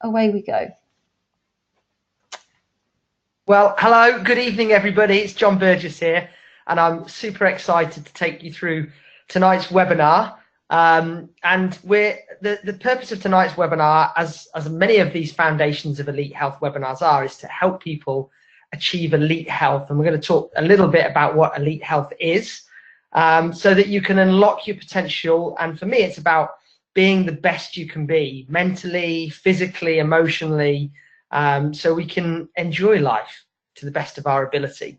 away we go. Well, hello, good evening, everybody. It's John Burgess here, and I'm super excited to take you through tonight's webinar. And the purpose of tonight's webinar, as many of these foundations of elite health webinars are, is to help people achieve elite health. And we're going to talk a little bit about what elite health is, so that you can unlock your potential. And for me, it's about being the best you can be, mentally, physically, emotionally, so we can enjoy life to the best of our ability.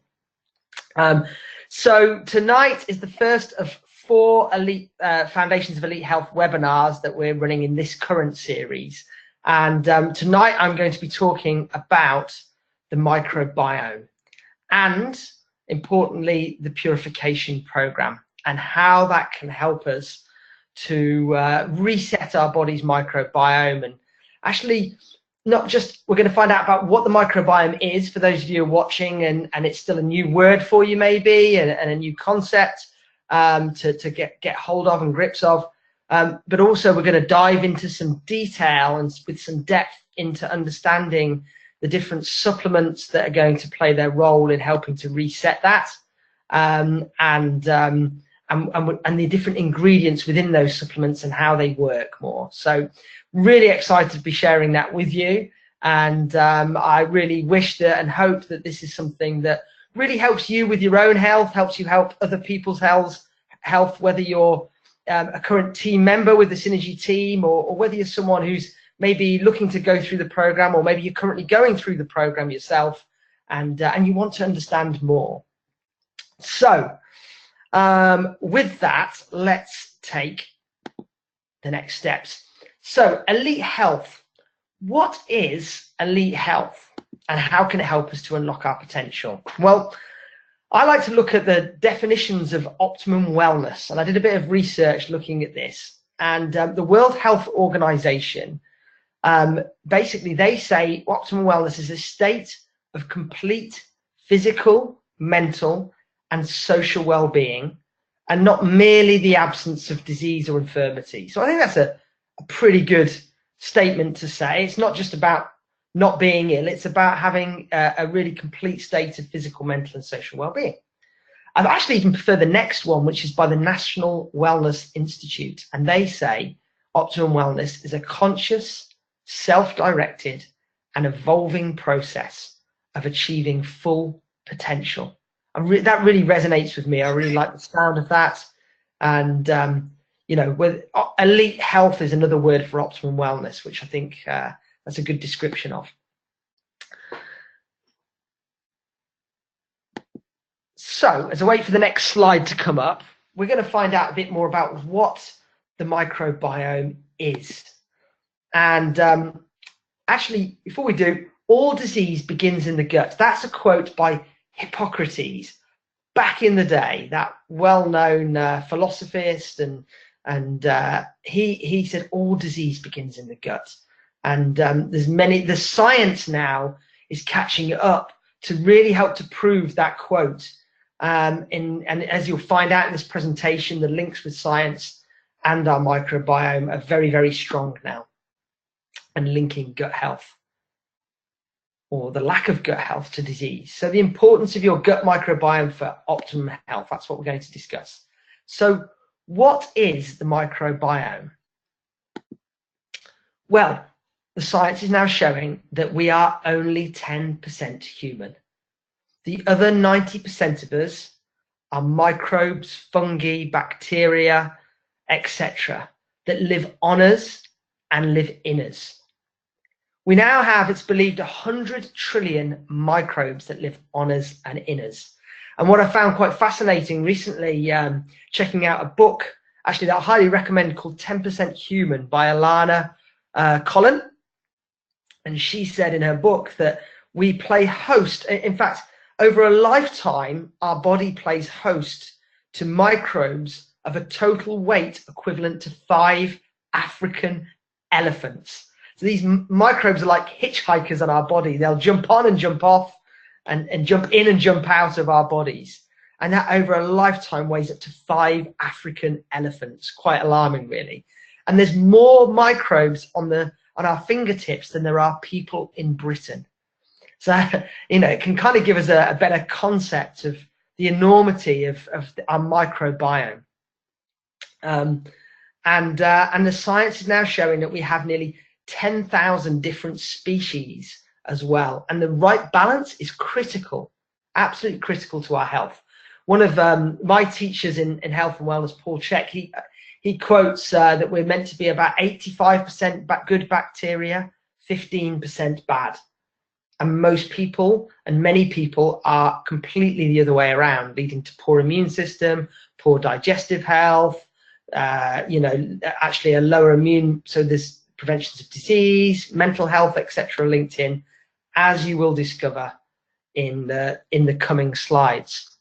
So tonight is the first of 4 elite Foundations of Elite Health webinars that we're running in this current series. And tonight I'm going to be talking about the microbiome and, importantly, the purification program and how that can help us to reset our body's microbiome. And actually, not just, we're going to find out about what the microbiome is for those of you who are watching, and it's still a new word for you maybe, and a new concept to get hold of and grips of, but also we're going to dive into some detail and with some depth into understanding the different supplements that are going to play their role in helping to reset that, and the different ingredients within those supplements and how they work more. So really excited to be sharing that with you, and I really wish that and hope that this is something that really helps you with your own health, helps you help other people's health, whether you're a current team member with the Synergy team, or whether you're someone who's maybe looking to go through the program, or maybe you're currently going through the program yourself, and you want to understand more. So with that, let's take the next steps. So elite health, what is elite health and how can it help us to unlock our potential? Well, I like to look at the definitions of optimum wellness, and I did a bit of research looking at this, and the World Health Organization, basically they say optimum wellness is a state of complete physical, mental and social well-being, and not merely the absence of disease or infirmity. So I think that's a pretty good statement to say. It's not just about not being ill, it's about having a really complete state of physical, mental and social well-being. I've actually even prefer the next one, which is by the National Wellness Institute, and they say optimum wellness is a conscious, self-directed and evolving process of achieving full potential. And that really resonates with me. I really like the sound of that. And you know, with elite health is another word for optimum wellness, which I think that's a good description of. So as I wait for the next slide to come up, we're going to find out a bit more about what the microbiome is. And actually, before we do, all disease begins in the gut. That's a quote by Hippocrates back in the day, that well-known philosophist, and he said all disease begins in the gut. And the science now is catching up to really help to prove that quote. And as you'll find out in this presentation, the links with science and our microbiome are very, very strong now, and linking gut health or the lack of gut health to disease. So the importance of your gut microbiome for optimum health, that's what we're going to discuss. So what is the microbiome? Well, the science is now showing that we are only 10% human. The other 90% of us are microbes, fungi, bacteria, etc., that live on us and live in us. We now have, it's believed, 100 trillion microbes that live on us and in us. And what I found quite fascinating recently, checking out a book, actually, that I highly recommend, called 10% Human by Alana Collin. And she said in her book that we play host. In fact, over a lifetime, our body plays host to microbes of a total weight equivalent to 5 African elephants. So these microbes are like hitchhikers on our body. They'll jump on and jump off and jump in and jump out of our bodies. And that over a lifetime weighs up to 5 African elephants. Quite alarming, really. And there's more microbes on the on our fingertips than there are people in Britain. So, you know, it can kind of give us a better concept of the enormity of our microbiome. And the science is now showing that we have nearly 10,000 different species as well. And the right balance is critical, absolutely critical to our health. One of my teachers in health and wellness, Paul Check, he quotes that we're meant to be about 85% good bacteria, 15% bad. And most people and many people are completely the other way around, leading to poor immune system, poor digestive health, you know, actually a lower immune, so there's preventions of disease, mental health, etc. linked in, as you will discover in the coming slides.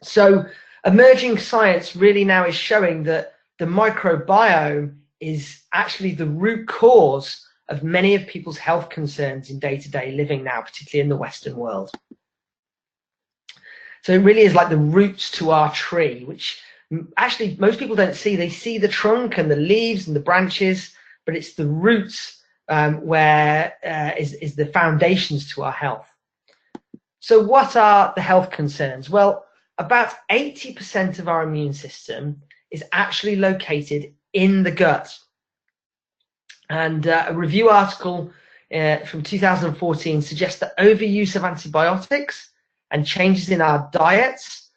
So emerging science really now is showing that the microbiome is actually the root cause of many of people's health concerns in day-to-day living now, particularly in the Western world. So it really is like the roots to our tree, which actually most people don't see. They see the trunk and the leaves and the branches, but it's the roots where is the foundations to our health. So what are the health concerns? Well, about 80% of our immune system is actually located in the gut. And a review article from 2014 suggests that overuse of antibiotics and changes in our diets,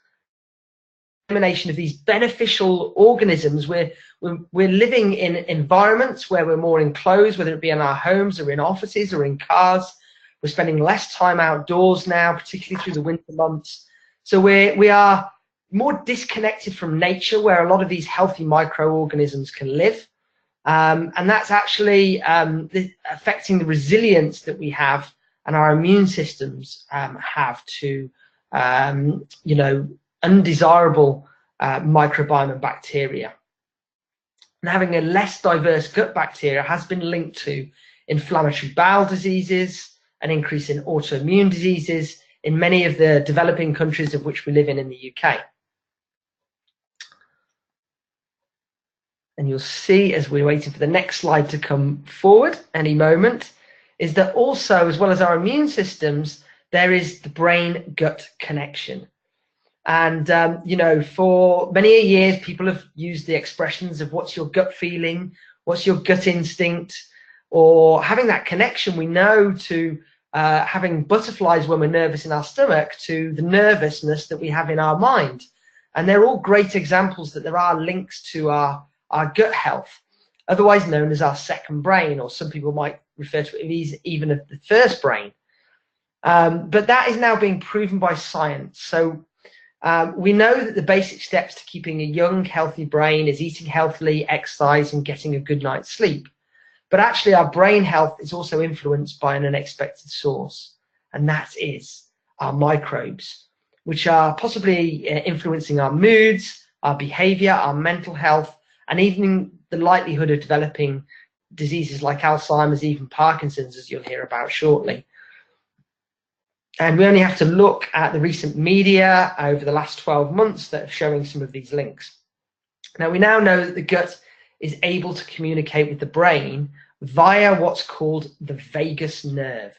elimination of these beneficial organisms, we're living in environments where we're more enclosed, whether it be in our homes or in offices or in cars. We're spending less time outdoors now, particularly through the winter months. So we are more disconnected from nature, where a lot of these healthy microorganisms can live. And that's actually affecting the resilience that we have and our immune systems have to, you know, undesirable microbiome and bacteria. And having a less diverse gut bacteria has been linked to inflammatory bowel diseases, an increase in autoimmune diseases in many of the developing countries of which we live in the UK. And you'll see, as we're waiting for the next slide to come forward any moment, is that also, as well as our immune systems, there is the brain-gut connection. And, you know, for many years, people have used the expressions of what's your gut feeling, what's your gut instinct, or having that connection, we know, to having butterflies when we're nervous in our stomach, to the nervousness that we have in our mind. And they're all great examples that there are links to our gut health, otherwise known as our second brain, or some people might refer to it even as the first brain. But that is now being proven by science. So we know that the basic steps to keeping a young, healthy brain is eating healthily, exercise, and getting a good night's sleep. But actually, our brain health is also influenced by an unexpected source, and that is our microbes, which are possibly influencing our moods, our behavior, our mental health, and even the likelihood of developing diseases like Alzheimer's, even Parkinson's, as you'll hear about shortly. And we only have to look at the recent media over the last 12 months that are showing some of these links. Now, we now know that the gut is able to communicate with the brain via what's called the vagus nerve.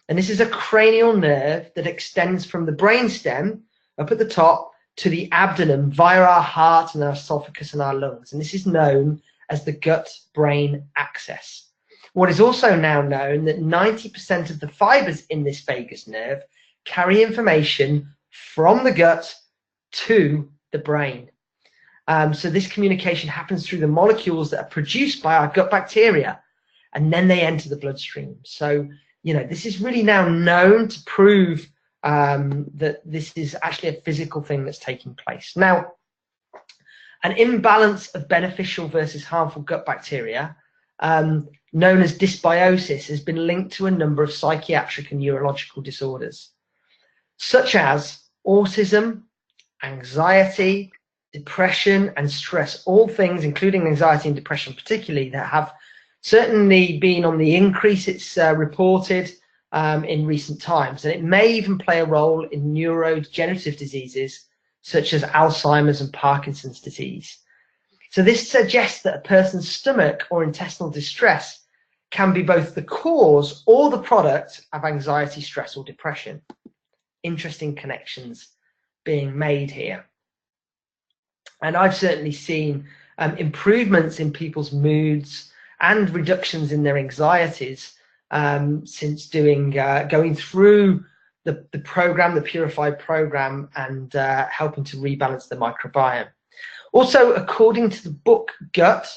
And this is a cranial nerve that extends from the brainstem up at the top to the abdomen via our heart and our esophagus and our lungs. And this is known as the gut-brain axis. What is also now known that 90% of the fibers in this vagus nerve carry information from the gut to the brain. So this communication happens through the molecules that are produced by our gut bacteria, and then they enter the bloodstream. So, you know, this is really now known to prove that this is actually a physical thing that's taking place. Now, an imbalance of beneficial versus harmful gut bacteria, known as dysbiosis, has been linked to a number of psychiatric and neurological disorders, such as autism, anxiety, depression, and stress. All things, including anxiety and depression particularly, that have certainly been on the increase, it's reported in recent times. And it may even play a role in neurodegenerative diseases such as Alzheimer's and Parkinson's disease. So this suggests that a person's stomach or intestinal distress can be both the cause or the product of anxiety, stress, or depression. Interesting connections being made here. And I've certainly seen improvements in people's moods and reductions in their anxieties since going through the program, the Purify program, and helping to rebalance the microbiome. Also, according to the book Gut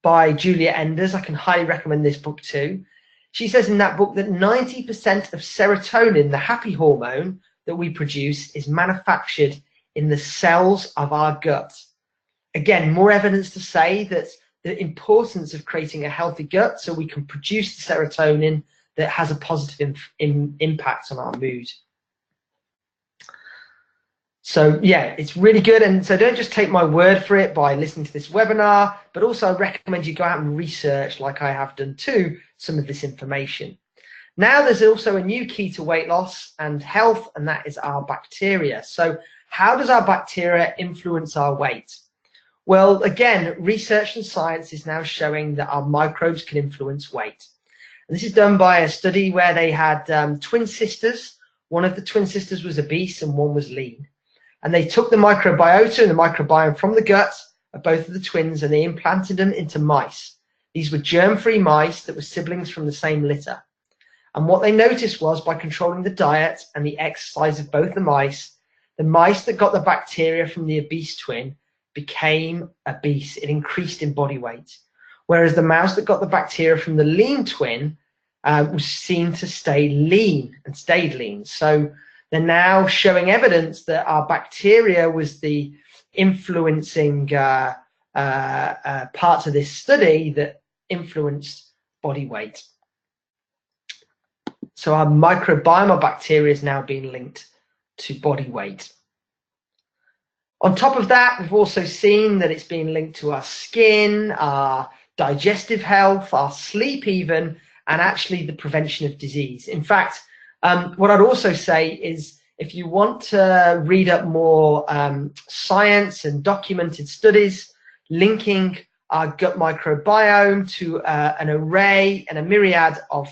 by Julia Enders, I can highly recommend this book too. She says in that book that 90% of serotonin, the happy hormone that we produce, is manufactured in the cells of our gut. Again, more evidence to say that the importance of creating a healthy gut so we can produce the serotonin that has a positive impact on our mood. So yeah, it's really good. And so don't just take my word for it by listening to this webinar, but also I recommend you go out and research, like I have done too, some of this information. Now there's also a new key to weight loss and health, and that is our bacteria. So how does our bacteria influence our weight? Well, again, research and science is now showing that our microbes can influence weight. And this is done by a study where they had twin sisters. One of the twin sisters was obese and one was lean. And they took the microbiota and the microbiome from the gut of both of the twins and they implanted them into mice. These were germ-free mice that were siblings from the same litter. And what they noticed was by controlling the diet and the exercise of both the mice that got the bacteria from the obese twin became obese. It increased in body weight. Whereas the mouse that got the bacteria from the lean twin was seen to stay lean and stayed lean. So they're now showing evidence that our bacteria was the influencing parts of this study that influenced body weight. So our microbiome of bacteria is now being linked to body weight. On top of that, we've also seen that it's being linked to our skin, our digestive health, our sleep even, and actually the prevention of disease. In fact, what I'd also say is if you want to read up more science and documented studies linking our gut microbiome to an array and a myriad of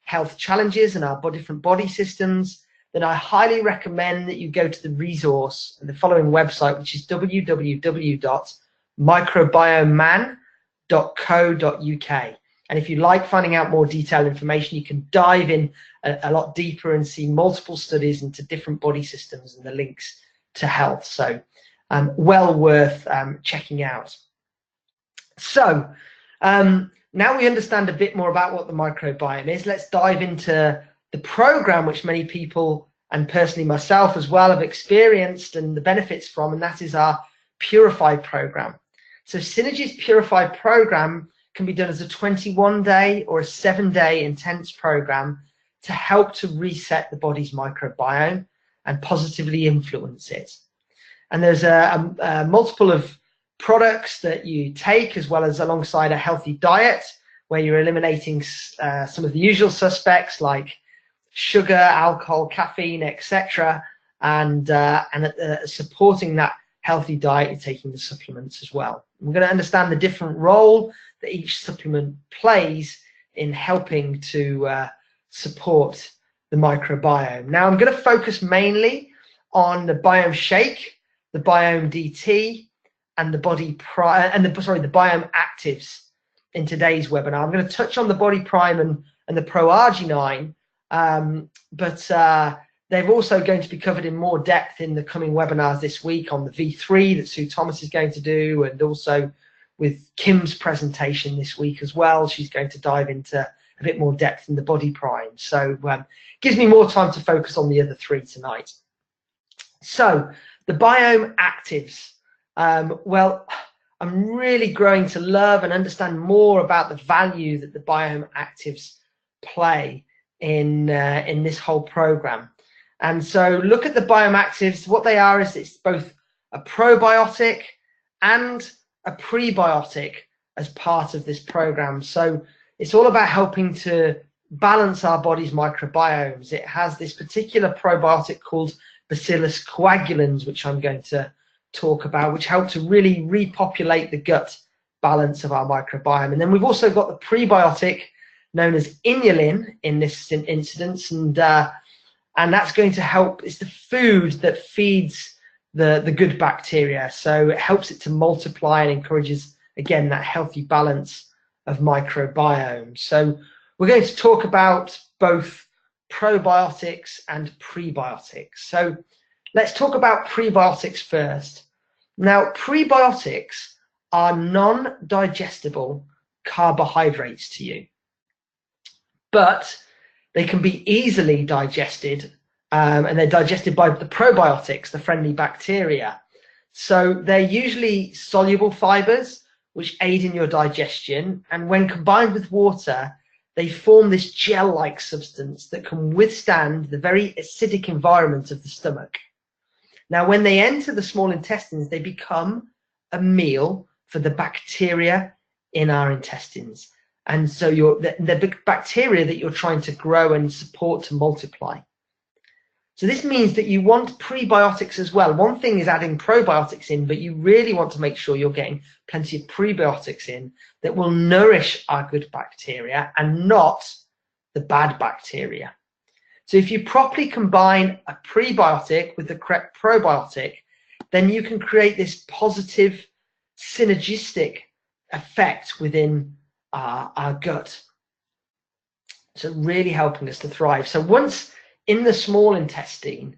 health challenges in our different body systems, then I highly recommend that you go to the resource, the following website, which is www.microbioman.co.uk. And if you like finding out more detailed information, you can dive in a lot deeper and see multiple studies into different body systems and the links to health. So well worth checking out. So now we understand a bit more about what the microbiome is. Let's dive into the program, which many people, and personally myself as well, have experienced and the benefits from, and that is our Purify program. So Synergy's Purify program can be done as a 21-day or a 7-day intense program to help to reset the body's microbiome and positively influence it. And there's a multiple of products that you take, as well as alongside a healthy diet where you're eliminating some of the usual suspects like sugar, alcohol, caffeine, etc., and supporting that healthy diet, you're taking the supplements as well. We're going to understand the different role that each supplement plays in helping to support the microbiome. Now I'm going to focus mainly on the Biome Shake, the Biome DT, and the Body Prime, and the Biome Actives in today's webinar. I'm going to touch on the Body Prime and the ProArgi9, but they're also going to be covered in more depth in the coming webinars this week on the V3 that Sue Thomas is going to do, and also with Kim's presentation this week as well. She's going to dive into a bit more depth in the Body Prime. So gives me more time to focus on the other three tonight. So the Biome Actives. Well, I'm really growing to love and understand more about the value that the Biome Actives play in this whole program. And so look at the Biome Actives. What they are is it's both a probiotic and a prebiotic as part of this program. So it's all about helping to balance our body's microbiomes. It has this particular probiotic called Bacillus coagulans, which I'm going to talk about, which help to really repopulate the gut balance of our microbiome. And then we've also got the prebiotic known as inulin in this instance, and that's going to help. It's the food that feeds the good bacteria, so it helps it to multiply and encourages, again, that healthy balance of microbiome. So we're going to talk about both probiotics and prebiotics. So let's talk about prebiotics first. Now, prebiotics are non-digestible carbohydrates to you, but they can be easily digested, and they're digested by the probiotics, the friendly bacteria. So they're usually soluble fibers which aid in your digestion, and when combined with water, they form this gel-like substance that can withstand the very acidic environment of the stomach. Now, when they enter the small intestines, they become a meal for the bacteria in our intestines. And so the bacteria that you're trying to grow and support to multiply. So this means that you want prebiotics as well. One thing is adding probiotics in, but you really want to make sure you're getting plenty of prebiotics in that will nourish our good bacteria and not the bad bacteria. So if you properly combine a prebiotic with the correct probiotic, then you can create this positive synergistic effect within our gut. So really helping us to thrive. So once in the small intestine,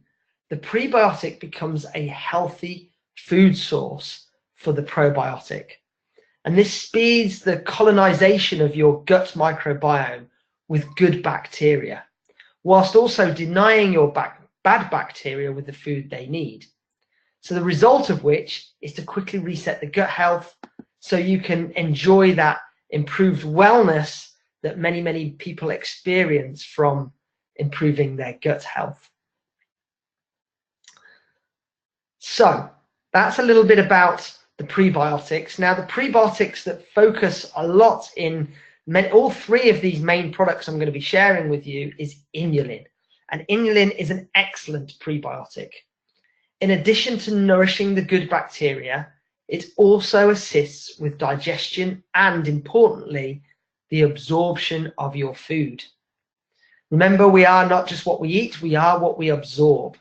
the prebiotic becomes a healthy food source for the probiotic. And this speeds the colonization of your gut microbiome with good bacteria, whilst also denying your bad bacteria with the food they need. So the result of which is to quickly reset the gut health so you can enjoy that improved wellness that many, many people experience from improving their gut health. So that's a little bit about the prebiotics. Now, the prebiotics that focus a lot in all three of these main products I'm going to be sharing with you is inulin. And inulin is an excellent prebiotic. In addition to nourishing the good bacteria, it also assists with digestion and, importantly, the absorption of your food. Remember, we are not just what we eat, we are what we absorb.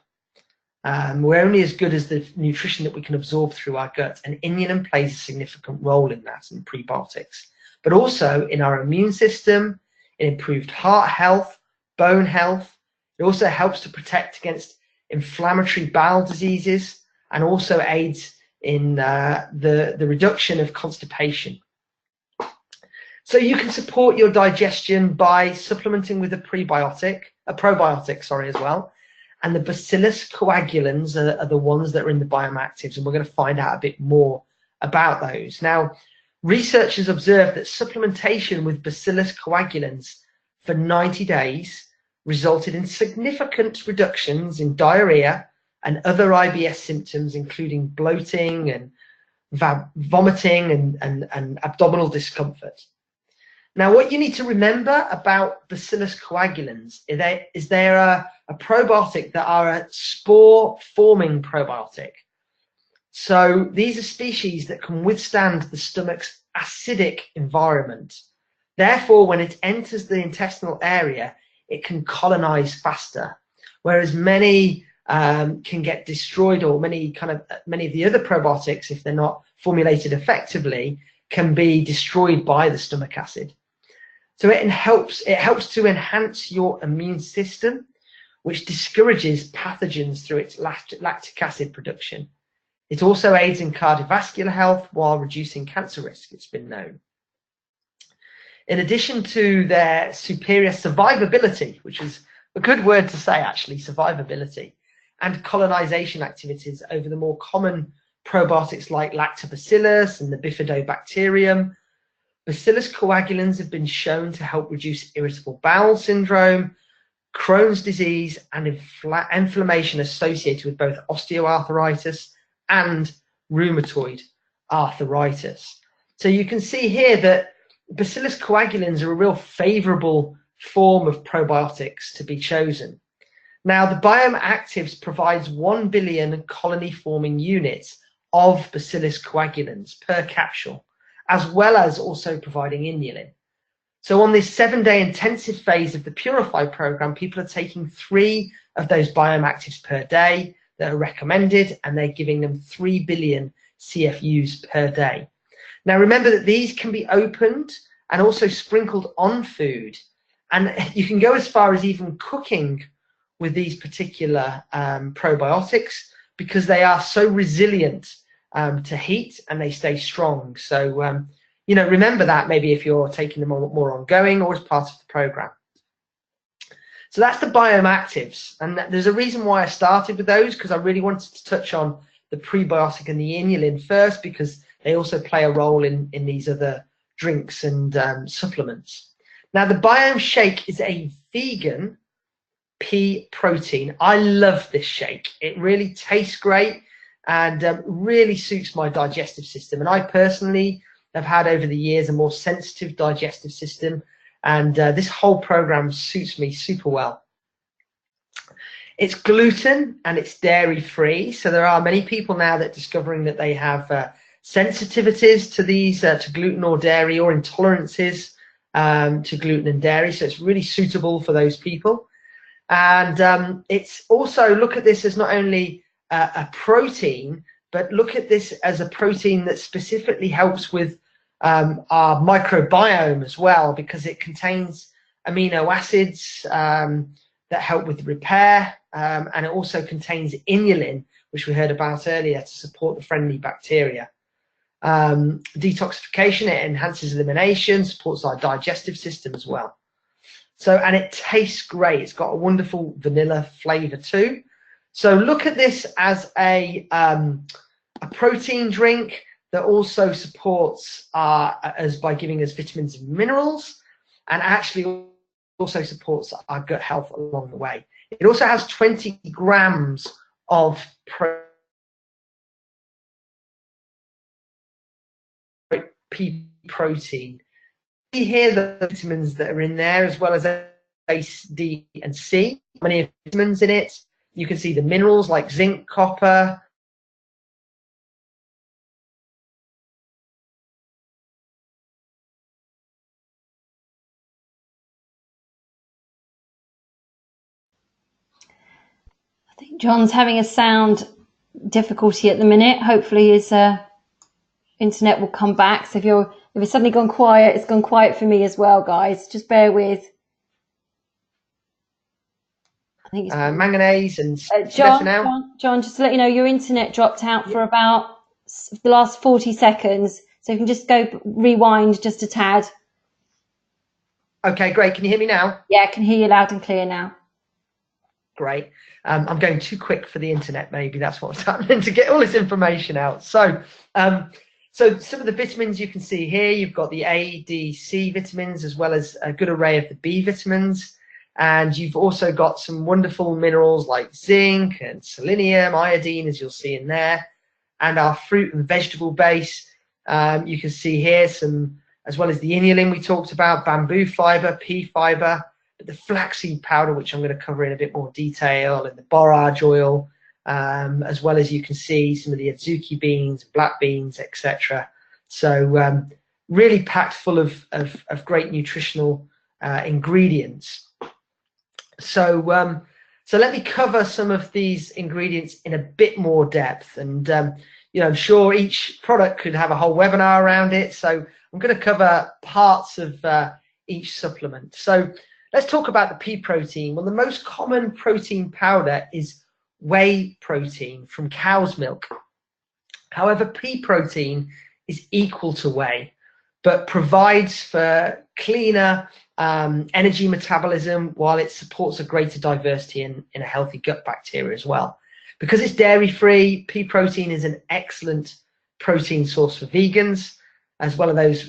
We're only as good as the nutrition that we can absorb through our gut, and inulin plays a significant role in that, in prebiotics, but also in our immune system, in improved heart health, bone health. It also helps to protect against inflammatory bowel diseases and also aids in the reduction of constipation. So you can support your digestion by supplementing with a probiotic as well. And the Bacillus coagulans are the ones that are in the Biome Actives, and we're going to find out a bit more about those. Now, researchers observed that supplementation with Bacillus coagulans for 90 days resulted in significant reductions in diarrhea and other IBS symptoms, including bloating and vomiting and abdominal discomfort. Now, what you need to remember about Bacillus coagulans is they're a probiotic that are a spore-forming probiotic. So these are species that can withstand the stomach's acidic environment. Therefore, when it enters the intestinal area, it can colonize faster, whereas many can get destroyed, or many of the other probiotics, if they're not formulated effectively, can be destroyed by the stomach acid. So it helps to enhance your immune system, which discourages pathogens through its lactic acid production. It also aids in cardiovascular health while reducing cancer risk, it's been known. In addition to their superior survivability, which is a good word to say actually, survivability, and colonization activities over the more common probiotics like lactobacillus and the bifidobacterium, Bacillus coagulans have been shown to help reduce irritable bowel syndrome, Crohn's disease, and inflammation associated with both osteoarthritis and rheumatoid arthritis. So you can see here that Bacillus coagulans are a real favorable form of probiotics to be chosen. Now, the Biome Actives provides 1 billion colony-forming units of Bacillus coagulans per capsule, as well as also providing inulin. So on this 7-day intensive phase of the Purify program, people are taking 3 of those biome actives per day that are recommended, and they're giving them 3 billion CFUs per day. Now remember that these can be opened and also sprinkled on food, and you can go as far as even cooking with these particular probiotics, because they are so resilient to heat and they stay strong. So you know, remember that maybe if you're taking them more ongoing or as part of the program. So that's the biome actives, and there's a reason why I started with those, because I really wanted to touch on the prebiotic and the inulin first, because they also play a role in these other drinks and supplements. Now the Biome Shake is a vegan pea protein. I love this shake. It really tastes great and really suits my digestive system. And I personally have had over the years a more sensitive digestive system, and this whole program suits me super well. It's gluten and it's dairy free, so there are many people now that are discovering that they have sensitivities to these, to gluten or dairy, or intolerances to gluten and dairy, so it's really suitable for those people. And it's also, look at this as not only a protein, but look at this as a protein that specifically helps with our microbiome as well, because it contains amino acids that help with repair, and it also contains inulin, which we heard about earlier, to support the friendly bacteria. Detoxification, it enhances elimination, supports our digestive system as well. So, and it tastes great. It's got a wonderful vanilla flavor too. So look at this as a protein drink that also supports us by giving us vitamins and minerals, and actually also supports our gut health along the way. It also has 20 grams of pea protein. You hear the vitamins that are in there, as well as A, D, and C. Many vitamins in it. You can see the minerals like zinc, copper. I think John's having a sound difficulty at the minute. Hopefully his internet will come back. So if it's suddenly gone quiet, it's gone quiet for me as well, guys. Just bear with. I think it's manganese and John, just to let you know, your internet dropped out for about the last 40 seconds. So you can just go rewind just a tad. Okay, great. Can you hear me now? Yeah, I can hear you loud and clear now. Great. I'm going too quick for the internet, maybe that's what's happening, to get all this information out. So so some of the vitamins you can see here, you've got the A, D, C vitamins, as well as a good array of the B vitamins. And you've also got some wonderful minerals like zinc and selenium, iodine, as you'll see in there. And our fruit and vegetable base, you can see here some, as well as the inulin we talked about, bamboo fiber, pea fiber, but the flaxseed powder, which I'm going to cover in a bit more detail, and the borage oil, as well as you can see some of the adzuki beans, black beans, etc. So really packed full of great nutritional ingredients. So so let me cover some of these ingredients in a bit more depth, and you know, I'm sure each product could have a whole webinar around it, so I'm going to cover parts of each supplement. So let's talk about the pea protein. Well, the most common protein powder is whey protein from cow's milk. However, pea protein is equal to whey, but provides for cleaner energy metabolism, while it supports a greater diversity in a healthy gut bacteria as well. Because it's dairy free, pea protein is an excellent protein source for vegans, as well as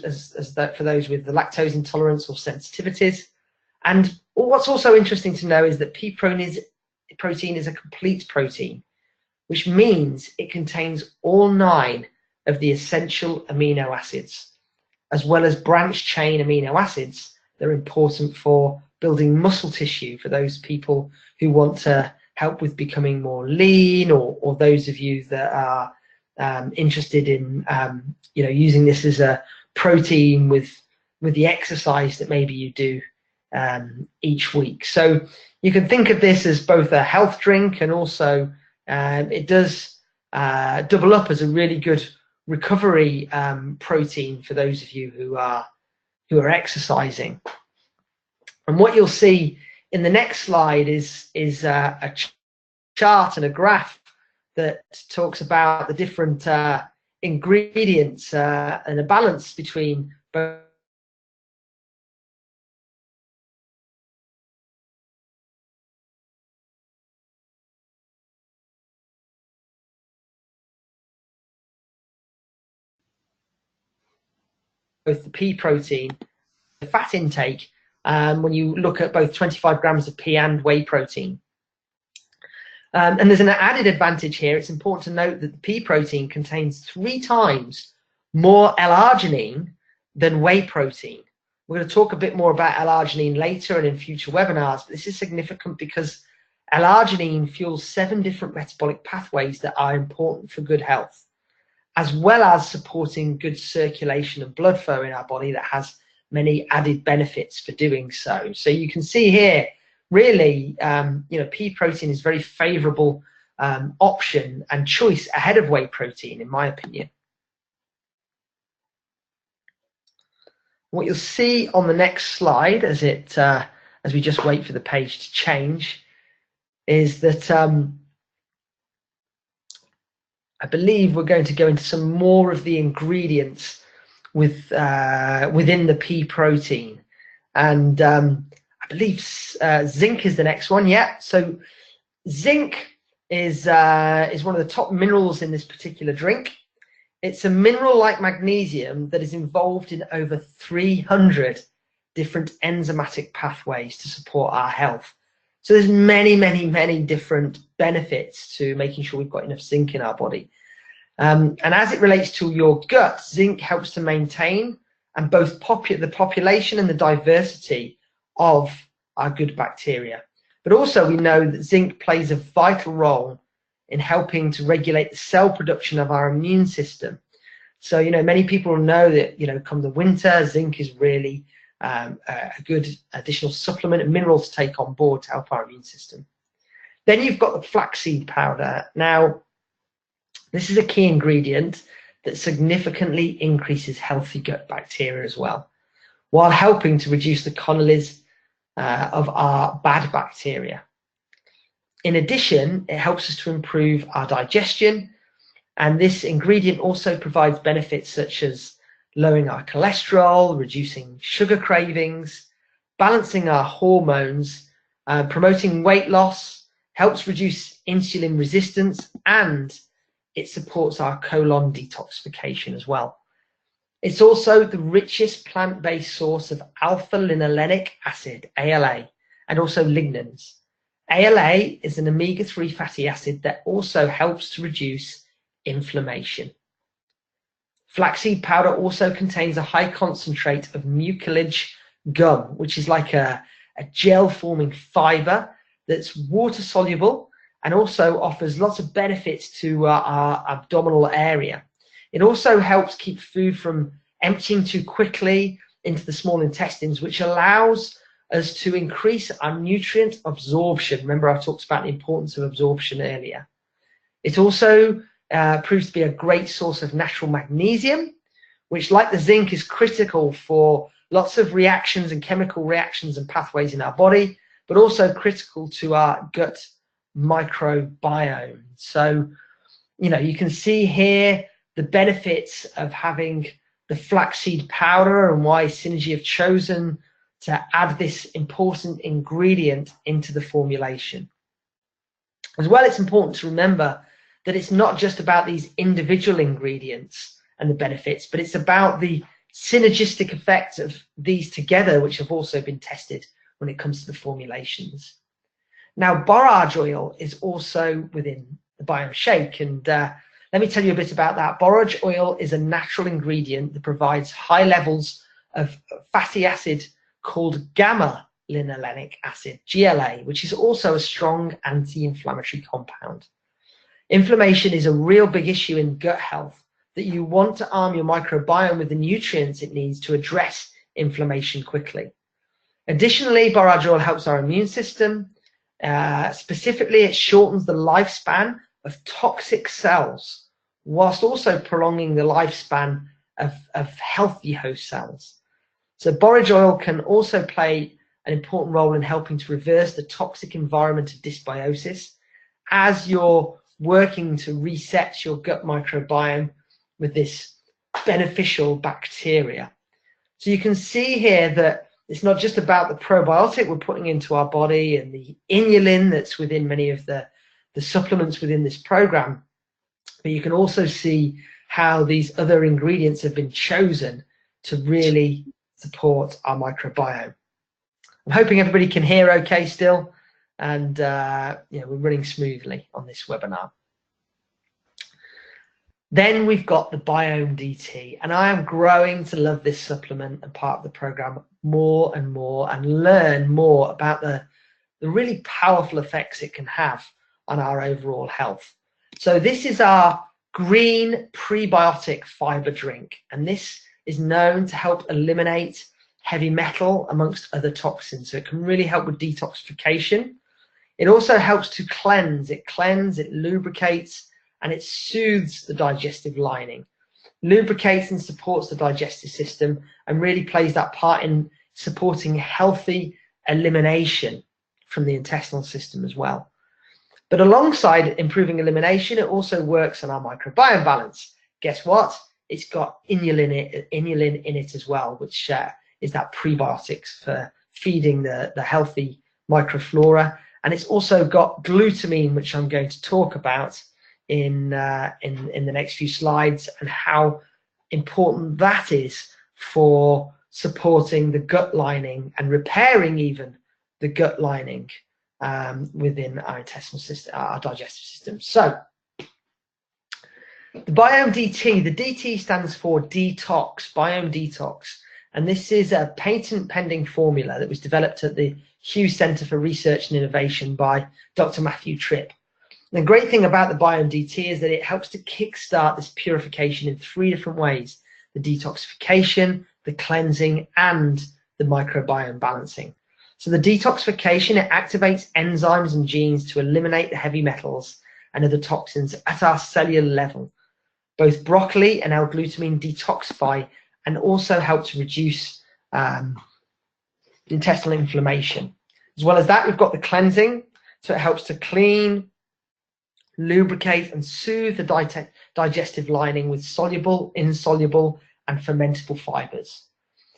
for those with the lactose intolerance or sensitivities. And what's also interesting to know is that pea protein is a complete protein, which means it contains all 9 of the essential amino acids, as well as branched chain amino acids that are important for building muscle tissue for those people who want to help with becoming more lean, or those of you that are interested in you know, using this as a protein with with the exercise that maybe you do each week. So you can think of this as both a health drink, and also it does double up as a really good recovery protein for those of you who are exercising. And what you'll see in the next slide is a chart and a graph that talks about the different ingredients and a balance between both the pea protein, the fat intake, when you look at both 25 grams of pea and whey protein. And there's an added advantage here. It's important to note that the pea protein contains 3 times more L-arginine than whey protein. We're going to talk a bit more about L-arginine later and in future webinars, but this is significant because L-arginine fuels 7 different metabolic pathways that are important for good health, as well as supporting good circulation and blood flow in our body that has many added benefits for doing so. So you can see here, really, pea protein is a very favorable option and choice ahead of whey protein, in my opinion. What you'll see on the next slide, as we just wait for the page to change, is that I believe we're going to go into some more of the ingredients within the pea protein, and I believe zinc is the next one. Yeah, so zinc is one of the top minerals in this particular drink. It's a mineral like magnesium that is involved in over 300 different enzymatic pathways to support our health. So there's many different benefits to making sure we've got enough zinc in our body. And as it relates to your gut, zinc helps to maintain and both the population and the diversity of our good bacteria. But also we know that zinc plays a vital role in helping to regulate the cell production of our immune system. So, many people know that, come the winter, zinc is really a good additional supplement and mineral to take on board to help our immune system. Then you've got the flaxseed powder. Now, this is a key ingredient that significantly increases healthy gut bacteria as well, while helping to reduce the colonies of our bad bacteria. In addition, it helps us to improve our digestion, and this ingredient also provides benefits such as lowering our cholesterol, reducing sugar cravings, balancing our hormones, promoting weight loss, helps reduce insulin resistance, and it supports our colon detoxification as well. It's also the richest plant-based source of alpha-linolenic acid, ALA, and also lignans. ALA is an omega-3 fatty acid that also helps to reduce inflammation. Flaxseed powder also contains a high concentrate of mucilage gum, which is like a gel-forming fiber that's water-soluble and also offers lots of benefits to our abdominal area. It also helps keep food from emptying too quickly into the small intestines, which allows us to increase our nutrient absorption. Remember, I talked about the importance of absorption earlier. It also proves to be a great source of natural magnesium, which, like the zinc, is critical for lots of reactions and chemical reactions and pathways in our body, but also critical to our gut microbiome. So, you can see here the benefits of having the flaxseed powder and why Synergy have chosen to add this important ingredient into the formulation. As well, it's important to remember that it's not just about these individual ingredients and the benefits, but it's about the synergistic effects of these together, which have also been tested when it comes to the formulations. Now, borage oil is also within the Biome Shake, and let me tell you a bit about that. Borage oil is a natural ingredient that provides high levels of fatty acid called gamma-linolenic acid, GLA, which is also a strong anti-inflammatory compound. Inflammation is a real big issue in gut health that you want to arm your microbiome with the nutrients it needs to address inflammation quickly. Additionally, borage oil helps our immune system. Specifically, it shortens the lifespan of toxic cells, whilst also prolonging the lifespan of healthy host cells. So borage oil can also play an important role in helping to reverse the toxic environment of dysbiosis as you're working to reset your gut microbiome with this beneficial bacteria. So you can see here that it's not just about the probiotic we're putting into our body and the inulin that's within many of the supplements within this program, but you can also see how these other ingredients have been chosen to really support our microbiome. I'm hoping everybody can hear okay still, and we're running smoothly on this webinar. Then we've got the Biome DT, and I am growing to love this supplement and part of the program more and more, and learn more about the really powerful effects it can have on our overall health. So this is our green prebiotic fiber drink, and this is known to help eliminate heavy metal amongst other toxins. So it can really help with detoxification. It also helps to cleanse. It lubricates, and it soothes the digestive lining. Lubricates and supports the digestive system, and really plays that part in supporting healthy elimination from the intestinal system as well. But alongside improving elimination, it also works on our microbiome balance. Guess what? It's got inulin in it as well, which is that prebiotics for feeding the healthy microflora. And it's also got glutamine, which I'm going to talk about in the next few slides, and how important that is for supporting the gut lining and repairing even the gut lining within our intestinal system, our digestive system. So the Biome DT, the DT stands for detox, Biome Detox, and this is a patent pending formula that was developed at the Hughes Center for Research and Innovation by Dr. Matthew Tripp. The great thing about the Biome DT is that it helps to kickstart this purification in 3 different ways: the detoxification, the cleansing, and the microbiome balancing. So the detoxification, it activates enzymes and genes to eliminate the heavy metals and other toxins at our cellular level. Both broccoli and L-glutamine detoxify and also help to reduce intestinal inflammation. As well as that, we've got the cleansing, so it helps to clean, lubricate, and soothe the digestive lining with soluble, insoluble, and fermentable fibers.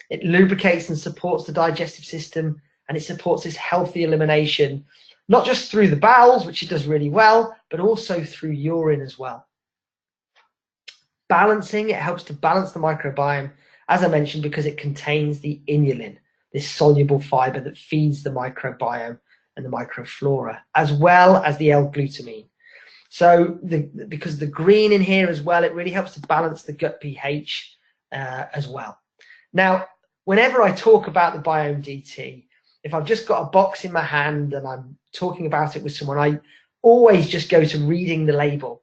It lubricates and supports the digestive system, and it supports this healthy elimination, not just through the bowels, which it does really well, but also through urine as well. Balancing, it helps to balance the microbiome, as I mentioned, because it contains the inulin, this soluble fiber that feeds the microbiome and the microflora, as well as the L-glutamine. So because the green in here as well, it really helps to balance the gut pH as well. Now, whenever I talk about the Biome DT, if I've just got a box in my hand and I'm talking about it with someone, I always just go to reading the label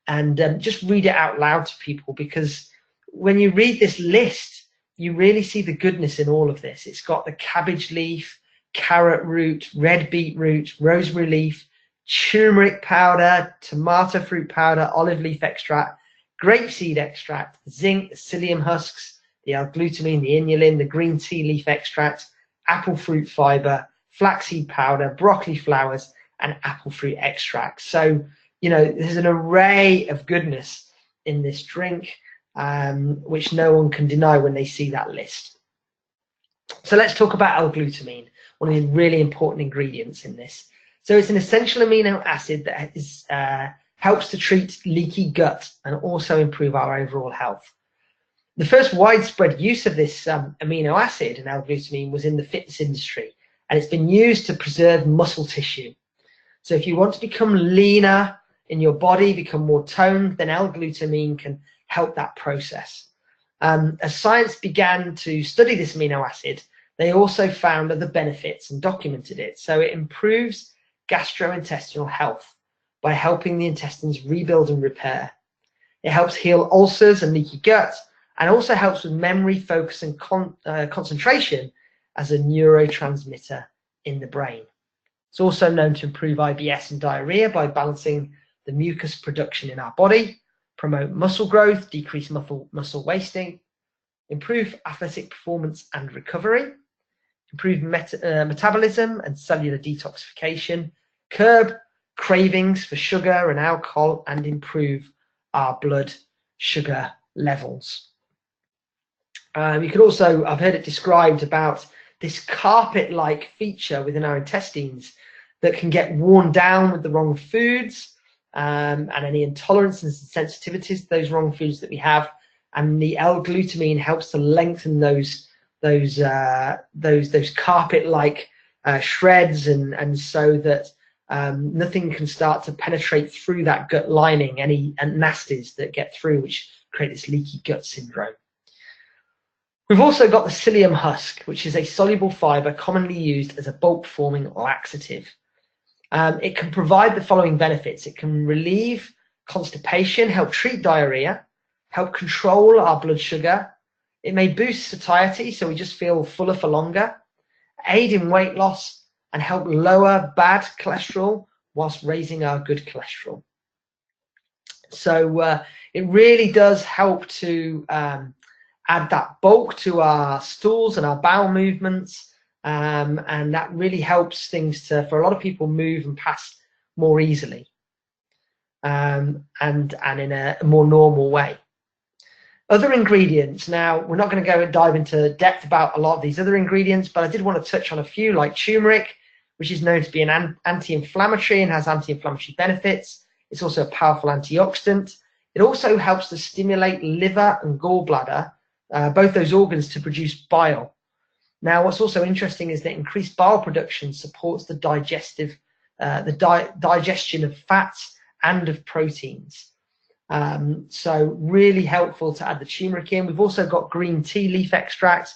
and just read it out loud to people, because when you read this list, you really see the goodness in all of this. It's got the cabbage leaf, carrot root, red beetroot, rosemary leaf, turmeric powder, tomato fruit powder, olive leaf extract, grapeseed extract, zinc, psyllium husks, the L-glutamine, the inulin, the green tea leaf extract, apple fruit fiber, flaxseed powder, broccoli flowers, and apple fruit extract. So, you know, there's an array of goodness in this drink, which no one can deny when they see that list. So let's talk about L-glutamine, one of the really important ingredients in this. So it's an essential amino acid that is, helps to treat leaky gut and also improve our overall health. The first widespread use of this amino acid and L-glutamine was in the fitness industry, and it's been used to preserve muscle tissue. So if you want to become leaner in your body, become more toned, then L-glutamine can help that process. As science began to study this amino acid, they also found other benefits and documented it. So it improves gastrointestinal health by helping the intestines rebuild and repair. It helps heal ulcers and leaky gut, and also helps with memory, focus, and concentration as a neurotransmitter in the brain. It's also known to improve IBS and diarrhea by balancing the mucus production in our body, promote muscle growth, decrease muscle wasting, improve athletic performance and recovery, improve metabolism and cellular detoxification, curb cravings for sugar and alcohol, and improve our blood sugar levels. You could also, I've heard it described about this carpet-like feature within our intestines that can get worn down with the wrong foods and any intolerances and sensitivities to those wrong foods that we have. And the L-glutamine helps to lengthen those carpet-like shreds, and so that nothing can start to penetrate through that gut lining, any nasties that get through, which create this leaky gut syndrome. We've also got the psyllium husk, which is a soluble fiber commonly used as a bulk-forming laxative. It can provide the following benefits. It can relieve constipation, help treat diarrhea, help control our blood sugar. It may boost satiety, so we just feel fuller for longer, aid in weight loss, and help lower bad cholesterol whilst raising our good cholesterol. So it really does help to add that bulk to our stools and our bowel movements, and that really helps things to, for a lot of people, move and pass more easily and in a more normal way. Other ingredients. Now, we're not going to go and dive into depth about a lot of these other ingredients, but I did want to touch on a few, like turmeric, which is known to be an anti-inflammatory and has anti-inflammatory benefits. It's also a powerful antioxidant. It also helps to stimulate liver and gallbladder, both those organs, to produce bile. Now, what's also interesting is that increased bile production supports the digestion of fats and of proteins. So really helpful to add the turmeric in. We've also got green tea leaf extract,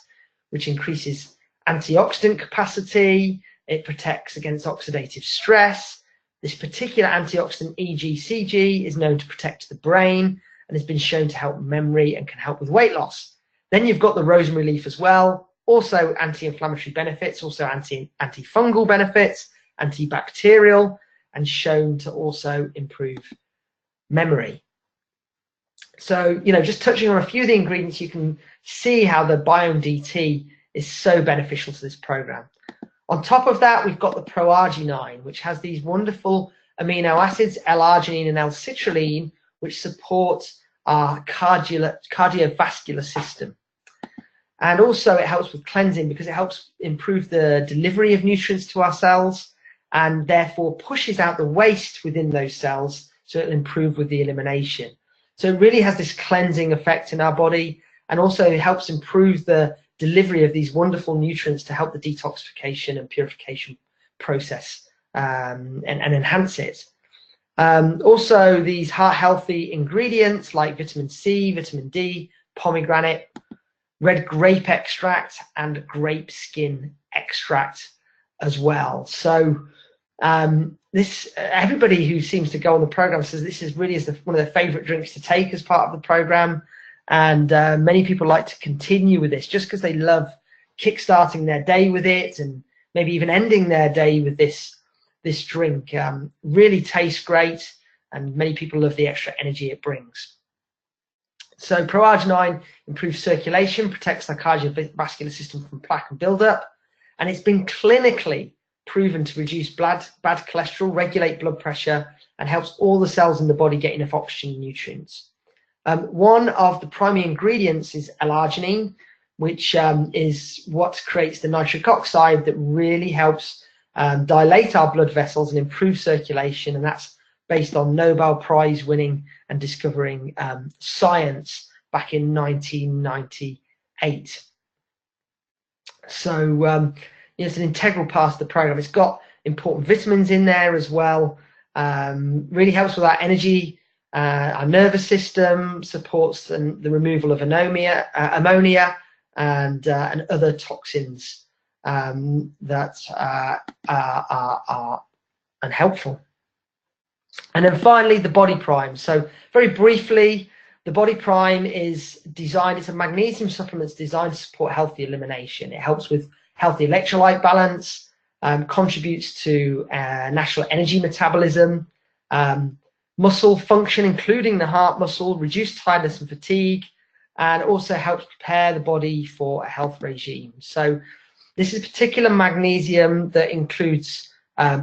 which increases antioxidant capacity. It protects against oxidative stress. This particular antioxidant, EGCG, is known to protect the brain and has been shown to help memory and can help with weight loss. Then you've got the rosemary leaf as well, also anti-inflammatory benefits, also antifungal benefits, antibacterial, and shown to also improve memory. So, you know, just touching on a few of the ingredients, you can see how the Biome DT is so beneficial to this program. On top of that, we've got the ProArgi9, which has these wonderful amino acids, L-arginine and L-citrulline, which support our cardiovascular system. And also it helps with cleansing because it helps improve the delivery of nutrients to our cells and therefore pushes out the waste within those cells, so it'll improve with the elimination. So it really has this cleansing effect in our body, and also it helps improve the delivery of these wonderful nutrients to help the detoxification and purification process and enhance it. Also, these heart healthy ingredients like vitamin C, vitamin D, pomegranate, red grape extract, and grape skin extract as well. So everybody who seems to go on the program says this is really one of their favorite drinks to take as part of the program. And many people like to continue with this just because they love kickstarting their day with it, and maybe even ending their day with this drink. Really tastes great, and many people love the extra energy it brings. So ProArgi9 improves circulation, protects the cardiovascular system from plaque and buildup, and it's been clinically proven to reduce bad cholesterol, regulate blood pressure, and helps all the cells in the body get enough oxygen and nutrients. One of the primary ingredients is L-arginine, which is what creates the nitric oxide that really helps dilate our blood vessels and improve circulation, and that's based on Nobel Prize winning and discovering science back in 1998. So it's an integral part of the program. It's got important vitamins in there as well. Really helps with our energy, our nervous system, supports the removal of ammonia and other toxins that are unhelpful. And then finally, the Body Prime. So very briefly, The Body Prime is designed, it's a magnesium supplement designed to support healthy elimination. It helps with healthy electrolyte balance, contributes to natural energy metabolism, muscle function, including the heart muscle, reduce tiredness and fatigue, and also helps prepare the body for a health regime. So this is particular magnesium that includes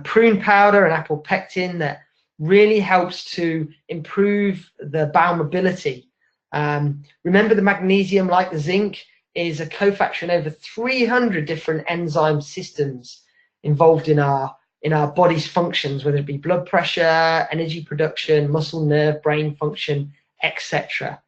prune powder and apple pectin that really helps to improve the bowel mobility. Remember, the magnesium, like the zinc, is a cofactor in over 300 different enzyme systems involved in our body's functions, whether it be blood pressure, energy production, muscle, nerve, brain function, etc.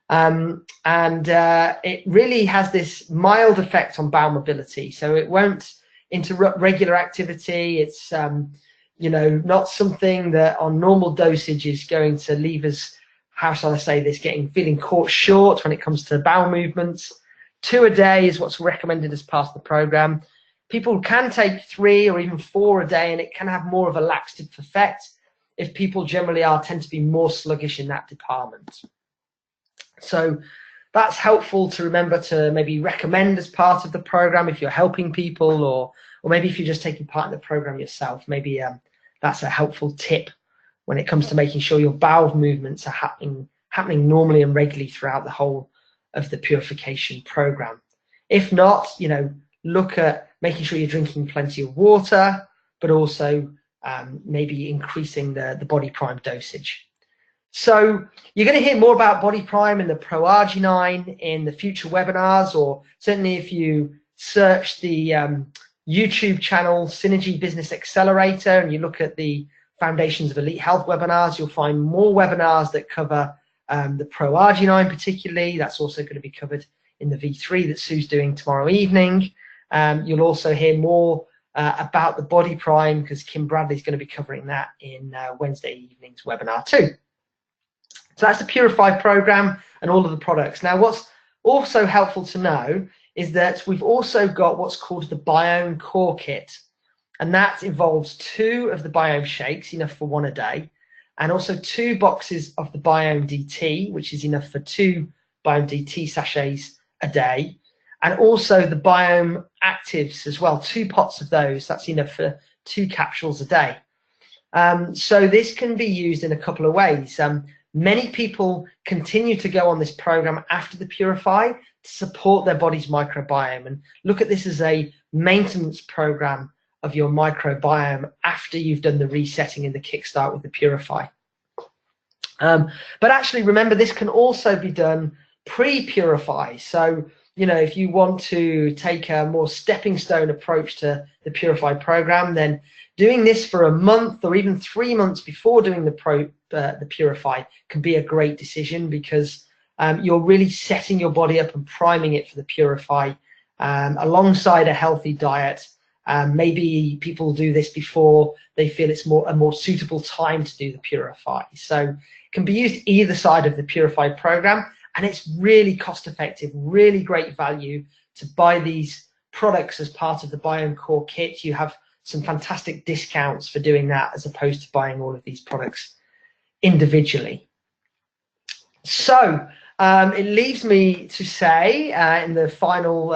It really has this mild effect on bowel mobility, so it won't interrupt regular activity. It's not something that on normal dosage is going to leave us, how shall I say this, feeling caught short when it comes to bowel movements. 2 a day is what's recommended as part of the program. People can take 3 or even 4 a day, and it can have more of a laxative effect if people generally tend to be more sluggish in that department. So that's helpful to remember to maybe recommend as part of the program if you're helping people, or maybe if you're just taking part in the program yourself. Maybe that's a helpful tip when it comes to making sure your bowel movements are happening normally and regularly throughout the whole of the purification program. If not, look at making sure you're drinking plenty of water, but also maybe increasing the Body Prime dosage. So you're going to hear more about Body Prime and the ProArgi9 in the future webinars, or certainly if you search the YouTube channel Synergy Business Accelerator and you look at the Foundations of Elite Health webinars, you'll find more webinars that cover the ProArgi9 particularly. That's also going to be covered in the V3 that Sue's doing tomorrow evening. You'll also hear more about the Body Prime, because Kim Bradley's going to be covering that in Wednesday evening's webinar too. So that's the Purify program and all of the products. Now, what's also helpful to know is that we've also got what's called the Biome Core Kit, and that involves 2 of the Biome Shakes, enough for 1 a day, and also 2 boxes of the Biome DT, which is enough for 2 Biome DT sachets a day, and also the Biome Actives as well, 2 pots of those. That's enough for 2 capsules a day. So this can be used in a couple of ways. Many people continue to go on this program after the Purify to support their body's microbiome, and look at this as a maintenance program of your microbiome after you've done the resetting and the kickstart with the Purify. But actually, remember, this can also be done pre-Purify. So, if you want to take a more stepping stone approach to the Purify program, then doing this for a month or even 3 months before doing the Purify can be a great decision, because you're really setting your body up and priming it for the Purify alongside a healthy diet. Maybe people do this before they feel it's a more suitable time to do the Purify. So it can be used either side of the Purify program, and it's really cost effective, really great value to buy these products as part of the Biome Core Kit. You have some fantastic discounts for doing that, as opposed to buying all of these products individually. So it leaves me to say in the final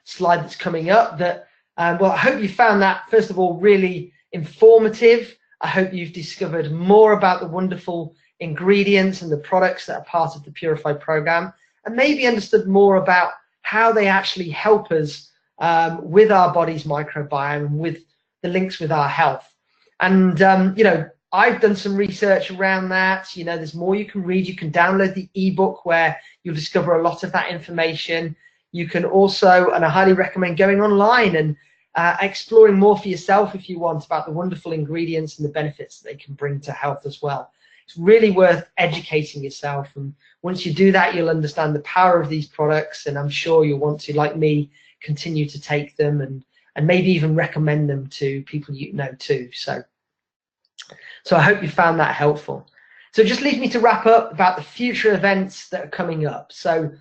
slide that's coming up that, well, I hope you found that, first of all, really informative. I hope you've discovered more about the wonderful ingredients and the products that are part of the Purify program, and maybe understood more about how they actually help us with our body's microbiome and with the links with our health. And I've done some research around that. There's more you can read. You can download the ebook where you'll discover a lot of that information. You can also, and I highly recommend going online and exploring more for yourself if you want, about the wonderful ingredients and the benefits that they can bring to health as well. It's really worth educating yourself, and once you do that, you'll understand the power of these products, and I'm sure you'll want to, like me, continue to take them and maybe even recommend them to people you know too. So I hope you found that helpful. So it just leaves me to wrap up about the future events that are coming up. So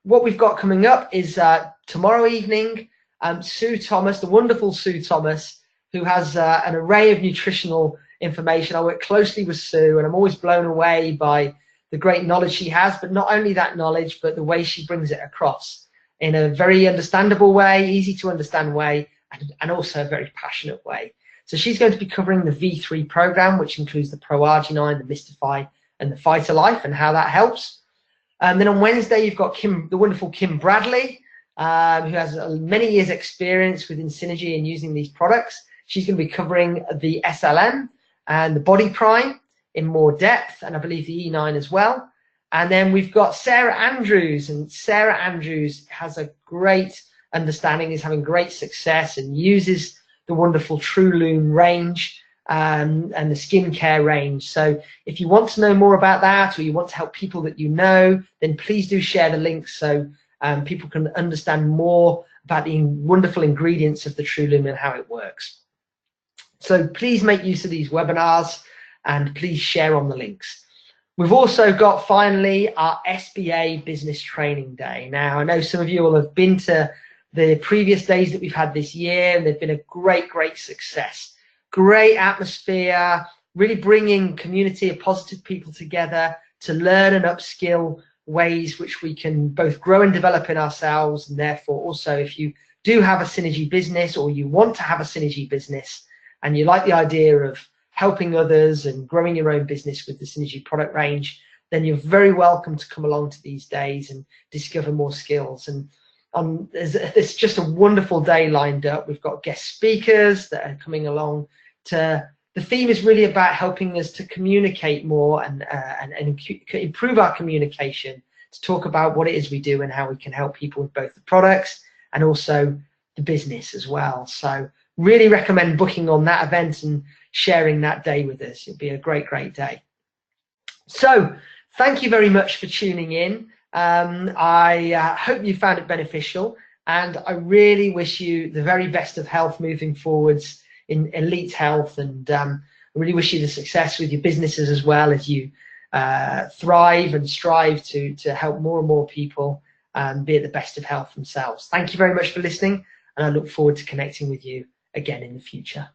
what we've got coming up is tomorrow evening, Sue Thomas, the wonderful Sue Thomas, who has an array of nutritional information. I work closely with Sue, and I'm always blown away by the great knowledge she has, but not only that knowledge, but the way she brings it across in a very understandable way, easy to understand way, and also a very passionate way. So she's going to be covering the V3 program, which includes the ProArgi9, the Mystify, and the Fighter Life, and how that helps. And then on Wednesday, you've got the wonderful Kim Bradley, who has many years experience within Synergy and using these products. She's going to be covering the SLM and the Body Prime in more depth, and I believe the E9 as well. And then we've got Sarah Andrews, and Sarah Andrews has a great understanding, is having great success, and uses the wonderful True Loom range and the skincare range. So if you want to know more about that, or you want to help people that you know, then please do share the links so people can understand more about the wonderful ingredients of the True Loom and how it works. So please make use of these webinars and please share on the links. We've also got finally our SBA Business Training Day. Now, I know some of you will have been to the previous days that we've had this year, and they've been a great, great success. Great atmosphere, really bringing community of positive people together to learn and upskill ways which we can both grow and develop in ourselves. And therefore also, if you do have a Synergy business, or you want to have a Synergy business and you like the idea of helping others and growing your own business with the Synergy product range, then you're very welcome to come along to these days and discover more skills. And there's just a wonderful day lined up. We've got guest speakers that are coming along. The theme is really about helping us to communicate more and improve our communication, to talk about what it is we do and how we can help people with both the products and also the business as well. So really recommend booking on that event and sharing that day with us. It'll be a great, great day. So thank you very much for tuning in. I hope you found it beneficial, and I really wish you the very best of health moving forwards in elite health, and I really wish you the success with your businesses as well, as you thrive and strive to help more and more people be at the best of health themselves. Thank you very much for listening, and I look forward to connecting with you again in the future.